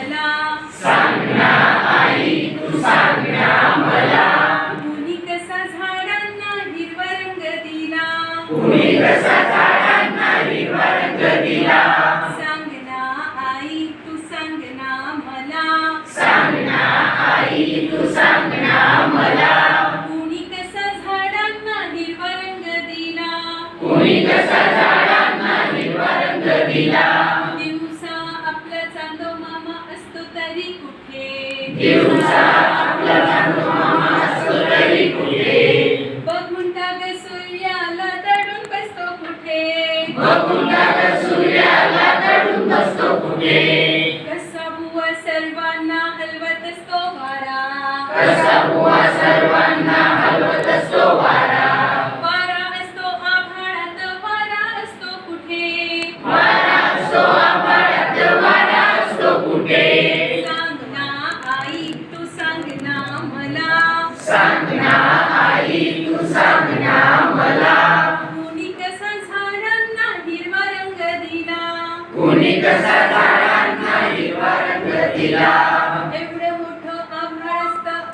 मला. सांग ना आई तू सांग ना मला. कुणी कसा झाडांना हिरवा रंग दिला. कुणी कसा झाडांना हिरवा रंग दिला. सांग ना आई तू सांग ना मला. सांग ना आई तू सांग ना मला. कुणी कसा झाडांना हिरवा रंग दिला. कुणी कसा झाडांना हिरवा रंग दिला. दिवसा आपला चांदो मामा असतो तरी कुठे. दिवसा आपला चांदो मामा असतो तरी कुठे. बघून टाक सूर्याला दडून बसतो कुठे. बघून टाक सूर्याला दडून बसतो कुठे. कसा बुवा सर्वांना हलवत असतो वारा. कसा बुवा सर्वांना हलवत असतो वारा. वारा असतो आभाळात वारा असतो कुठे. वारा असतो आभाळात वारा असतो कुठे. सांग ना आई तू सांग ना मला. सांग ना आई तू सांग ना मला. कुणी कसा झाडांना हिरवा रंग दिला. कुणी कसा झाडांना हिरवा रंग दिला. एवढं मोठं आभाळ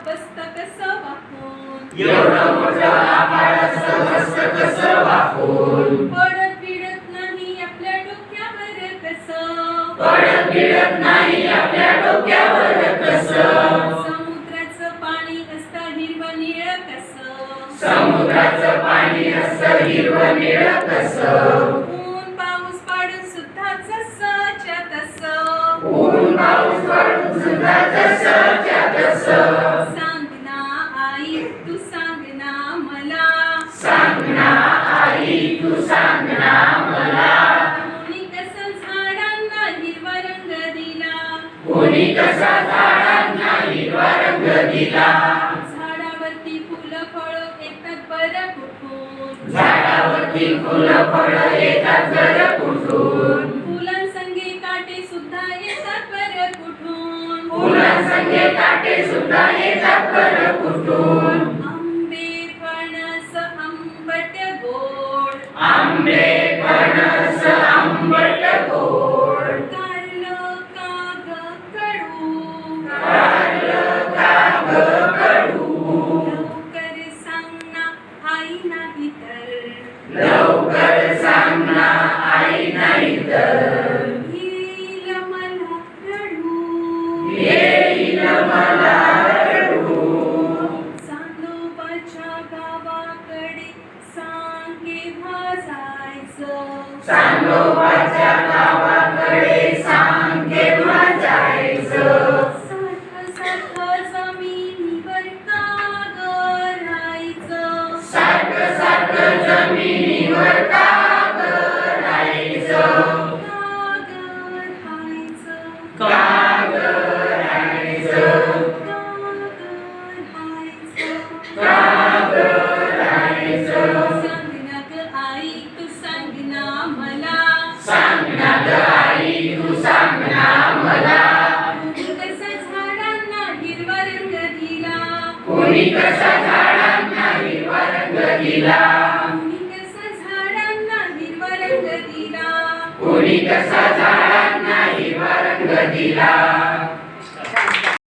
बसतं कसं वाहून. एवढं मोठं आभाळ असतं कसं कसं वाहून. पडत बिडत नाही आपल्या डोक्यावर कसं. पडत बिडत नाही आपल्या डोक्यावर कसं. समुद्राचं पाणी असतं हिरवं निळं कसं. समुद्राचं पाणी असतं हिरवं निळं कसं. ऊन पाऊस पाडून सुद्धा जसंच्या तसं. ऊन पाऊस पडून सुद्धा जसंच्या तसं. सांग ना आई तू सांग ना मला. सांग ना आई तू सांग ना मला. कुणी कसं झाडांना हिरवा रंग दिला. कुणी कसा झाडांना हिरवा रंग दिला. झाडावरती फुलं फळं येतात बरं कुठून. झाडावरती फुलं फळं येतात बरं कुठून. फुलांसंगे काटे सुद्धा येतात बरं कुठून. फुलांसंगे काटे सुद्धा येतात बरं कुठून. आंबे फणस आंबट गोड. आंबे फणस आंबट गोड. कारलं काग कडू. कारलं काग कडू. लवकर सांग ना आई नाही तर. लवकर सांग ना आई नाही तर. येईल मला रडू. येईल मला रडू. चांदोबाच्या गावाकडे सांग केव्हा जायचं. चांदोबाच्या गावाकडे सांग केव्हा जायचं. सारखं सारखं जमिनीवर काग राहायचं. सारखं सारखं जमिनीवर काग राहायचं. काग राहायचं. काग राहायचं. काग राहायचं. सांग ना ग आई तू सांग ना मला. सांग ना ग आई तू सांग ना मला. कुणी कसा झाडांना हिरवा रंग दिला. कोणी कसा झाडांना हिरवा रंग दिला. कुणी कसा झाडांना हिरवा रंग दिला. कोणी कसा झाडांना हिरवा रंग दिला.